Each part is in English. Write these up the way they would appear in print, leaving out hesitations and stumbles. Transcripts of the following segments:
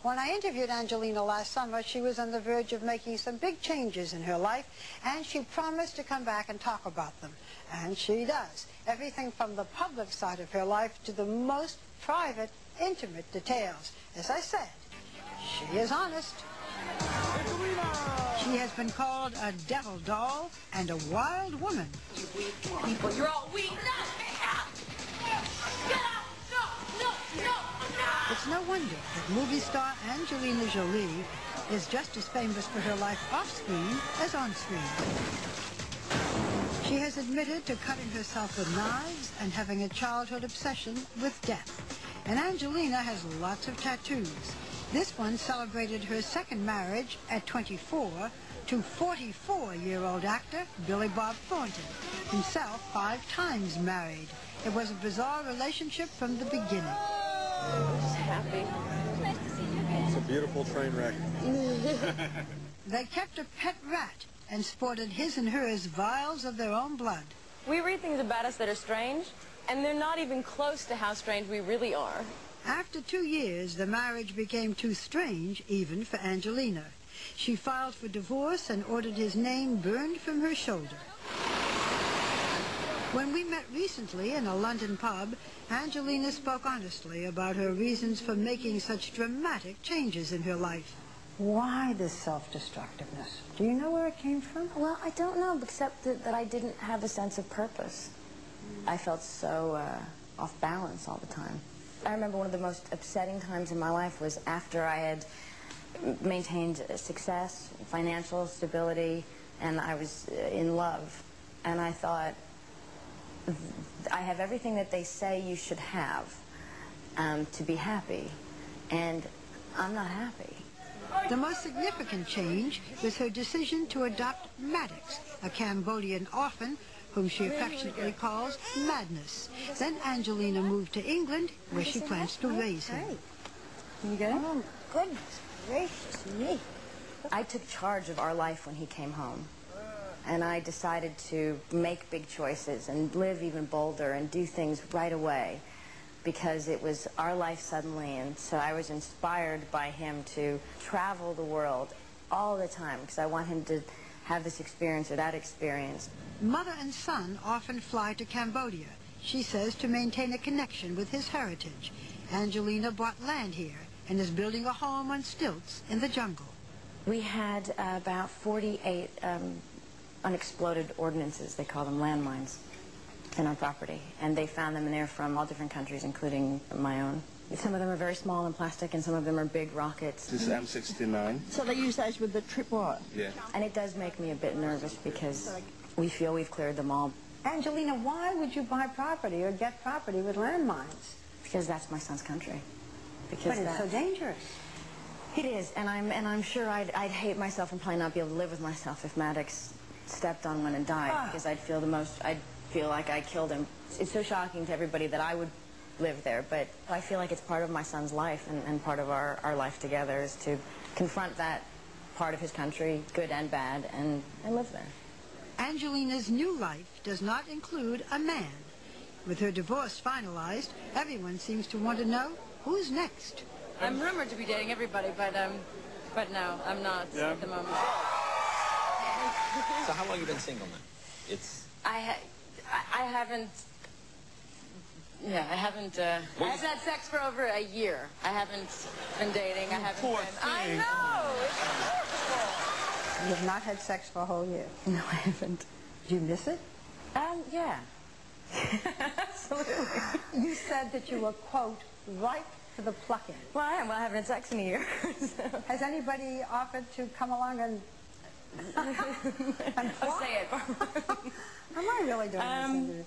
When I interviewed Angelina last summer, she was on the verge of making some big changes in her life, and she promised to come back and talk about them. And she does. Everything from the public side of her life to the most private, intimate details. As I said, she is honest. She has been called a devil doll and a wild woman. You weak people, you're all weak. Get out! No! It's no wonder that movie star Angelina Jolie is just as famous for her life off-screen as on-screen. She has admitted to cutting herself with knives and having a childhood obsession with death. And Angelina has lots of tattoos. This one celebrated her second marriage at 24 to 44-year-old actor Billy Bob Thornton, himself 5 times married. It was a bizarre relationship from the beginning. Just happy. It's a beautiful train wreck. They kept a pet rat and sported his and hers vials of their own blood. We read things about us that are strange, and they're not even close to how strange we really are. After 2 years, the marriage became too strange, even for Angelina. She filed for divorce and ordered his name burned from her shoulder. When we met recently in a London pub, Angelina spoke honestly about her reasons for making such dramatic changes in her life. Why this self-destructiveness? Do you know where it came from? Well, I don't know, except that I didn't have a sense of purpose. I felt so off balance all the time. I remember one of the most upsetting times in my life was after I had maintained success, financial stability, and I was in love. And I thought, I have everything that they say you should have to be happy, and I'm not happy. The most significant change was her decision to adopt Maddox, a Cambodian orphan whom she affectionately calls Madness. Then Angelina moved to England, where she plans to raise him. Can you get it? Oh, goodness gracious me. I took charge of our life when he came home. And I decided to make big choices and live even bolder and do things right away, because it was our life suddenly. And so I was inspired by him to travel the world all the time, because I want him to have this experience or that experience. Mother and son often fly to Cambodia, she says, to maintain a connection with his heritage. Angelina bought land here and is building a home on stilts in the jungle. We had about 48 unexploded ordnances, they call them landmines, in our property. And they found them, and they're from all different countries, including my own. Some of them are very small and plastic, and some of them are big rockets. This is M69. So they use those with the tripwire? Yeah. And it does make me a bit nervous, because we feel we've cleared them all. Angelina, why would you buy property or get property with landmines? Because that's my son's country. Because But it's so dangerous. It is, and I'm sure I'd hate myself and probably not be able to live with myself if Maddox stepped on one and died, because I'd feel like I killed him. It's so shocking to everybody that I would live there, but I feel like it's part of my son's life, and part of our life together is to confront that part of his country, good and bad, and live there. Angelina's new life does not include a man. With her divorce finalized, everyone seems to want to know who's next. I'm rumored to be dating everybody, but no, I'm not at the moment. So how long have you been single now? I haven't I've had sex for over a year. I haven't been dating. I haven't been. I know. It's wonderful. You have not had sex for a whole year? No, I haven't. Do you miss it? Yeah. Absolutely. You said that you were, quote, ripe for the plucking. Well, I am. Well, I haven't had sex in a year. So. Has anybody offered to come along and I'll say it. Am I really doing this?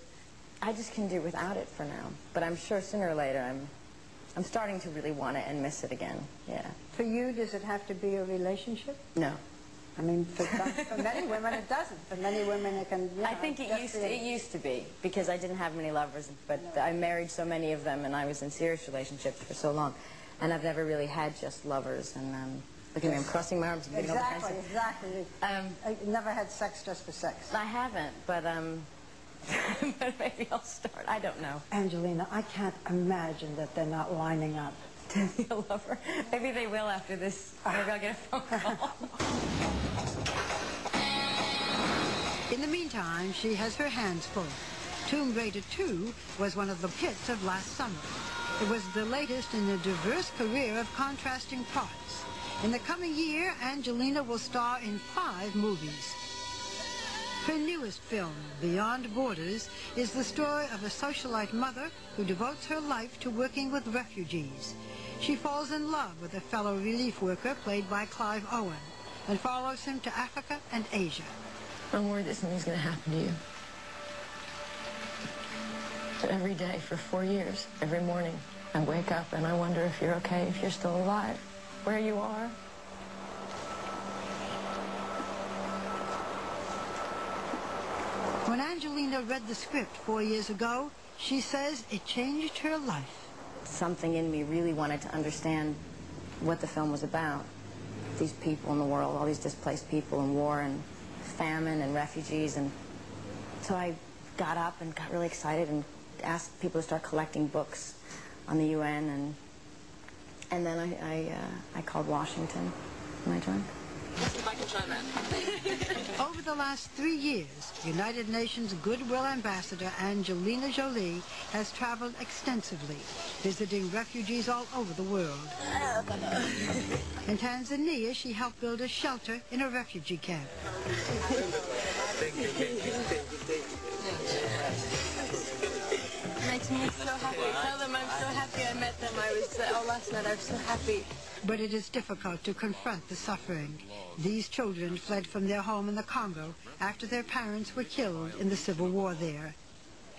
I just can do without it for now. But I'm sure sooner or later I'm starting to really want it and miss it again. Yeah. For you, does it have to be a relationship? No. I mean, for many women it doesn't. For many women it can, you know, I think it used to be, because I didn't have many lovers, but I married so many of them, and I was in serious relationships for so long. And I've never really had just lovers, and look at me, I'm crossing my arms and getting all defensive. Exactly. I never had sex just for sex. I haven't, but but maybe I'll start. I don't know. Angelina, I can't imagine that they're not lining up. to be a lover. Maybe they will after this. Maybe I'll get a phone call. In the meantime, she has her hands full. Tomb Raider 2 was one of the hits of last summer. It was the latest in a diverse career of contrasting parts. In the coming year, Angelina will star in 5 movies. Her newest film, Beyond Borders, is the story of a socialite mother who devotes her life to working with refugees. She falls in love with a fellow relief worker played by Clive Owen and follows him to Africa and Asia. I'm worried that something's going to happen to you. But every day for 4 years, every morning, I wake up and I wonder if you're okay, if you're still alive, where you are. When Angelina read the script 4 years ago, she says it changed her life. Something in me really wanted to understand what the film was about. These people in the world, all these displaced people in war and famine and refugees. And so I got up and got really excited and asked people to start collecting books on the UN. And then I called Washington and I joined. Let's see if I can try that. Over the last 3 years, United Nations Goodwill Ambassador Angelina Jolie has traveled extensively, visiting refugees all over the world. In Tanzania, she helped build a shelter in a refugee camp. It makes me so happy. Tell them I'm so happy I met them. Last night I was so happy. But it is difficult to confront the suffering. These children fled from their home in the Congo after their parents were killed in the civil war there.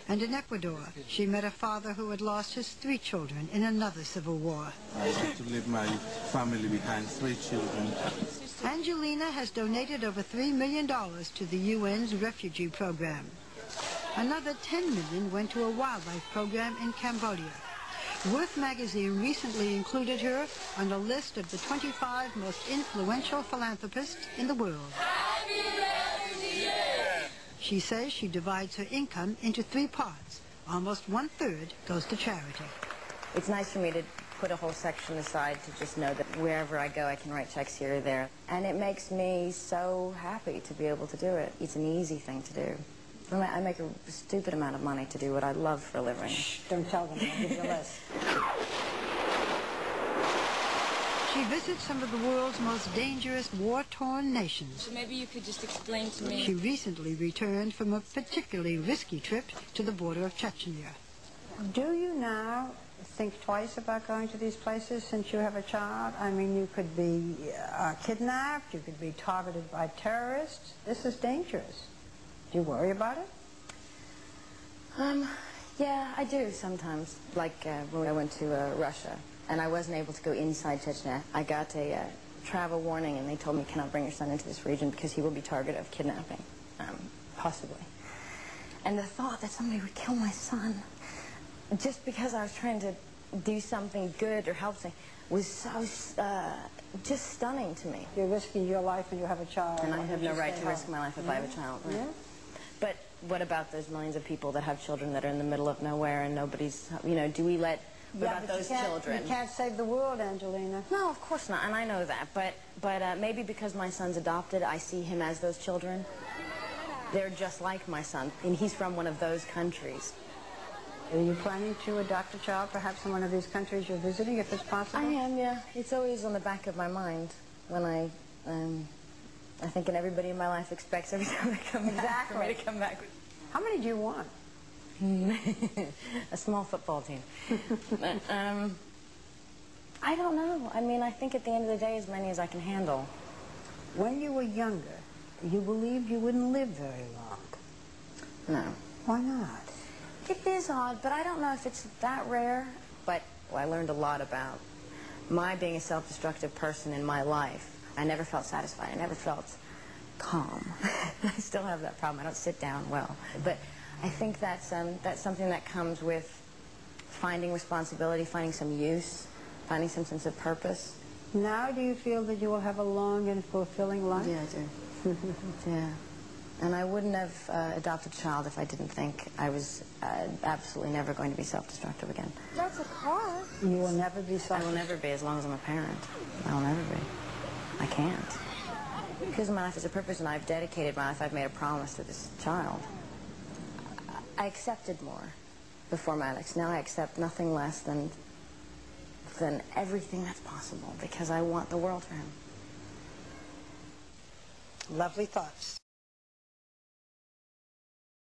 And in Ecuador, she met a father who had lost his 3 children in another civil war. I had to leave my family behind, 3 children. Angelina has donated over $3 million to the UN's refugee program. Another $10 million went to a wildlife program in Cambodia. Worth magazine recently included her on a list of the 25 most influential philanthropists in the world. She says she divides her income into 3 parts. Almost 1/3 goes to charity. It's nice for me to put a whole section aside to just know that wherever I go I can write checks here or there. And it makes me so happy to be able to do it. It's an easy thing to do. I make a stupid amount of money to do what I love for a living. Shh, don't tell them. I'll give you a list. She visits some of the world's most dangerous war-torn nations. So maybe you could just explain to me. She recently returned from a particularly risky trip to the border of Chechnya. Do you now think twice about going to these places since you have a child? I mean, you could be kidnapped, you could be targeted by terrorists. This is dangerous. Do you worry about it? Yeah, I do sometimes. Like when I went to Russia and I wasn't able to go inside Chechnya, I got a travel warning and they told me, cannot bring your son into this region because he will be target of kidnapping, possibly. And the thought that somebody would kill my son just because I was trying to do something good or help something was so just stunning to me. You're risking your life when you have a child. And I have no right to risk my life if I have a child. Right? Yeah. But what about those millions of people that have children that are in the middle of nowhere and nobody's, you know, do we let, what about those children? You can't save the world, Angelina. No, of course not, and I know that. But maybe because my son's adopted, I see him as those children. They're just like my son, and he's from one of those countries. Are you planning to adopt a child, perhaps in one of these countries you're visiting, if it's possible? I am, yeah. It's always on the back of my mind when I think and everybody in my life expects every time I come back for me to come back. How many do you want? A small football team. I don't know. I mean, I think at the end of the day, as many as I can handle. When you were younger, you believed you wouldn't live very long. No. Why not? It is odd, but I don't know if it's that rare. But I learned a lot about my being a self-destructive person in my life. I never felt satisfied. I never felt calm. I still have that problem. I don't sit down well. But I think that's something that comes with finding responsibility, finding some use, finding some sense of purpose. Now do you feel that you will have a long and fulfilling life? Yeah, I do. Yeah. And I wouldn't have adopted a child if I didn't think I was absolutely never going to be self-destructive again. That's a car. You will never be I will never be as long as I'm a parent. I will never be. I can't. Because my life is a purpose and I've dedicated my life, I've made a promise to this child. I accepted more before Maddox. Now I accept nothing less than everything that's possible because I want the world for him. Lovely thoughts.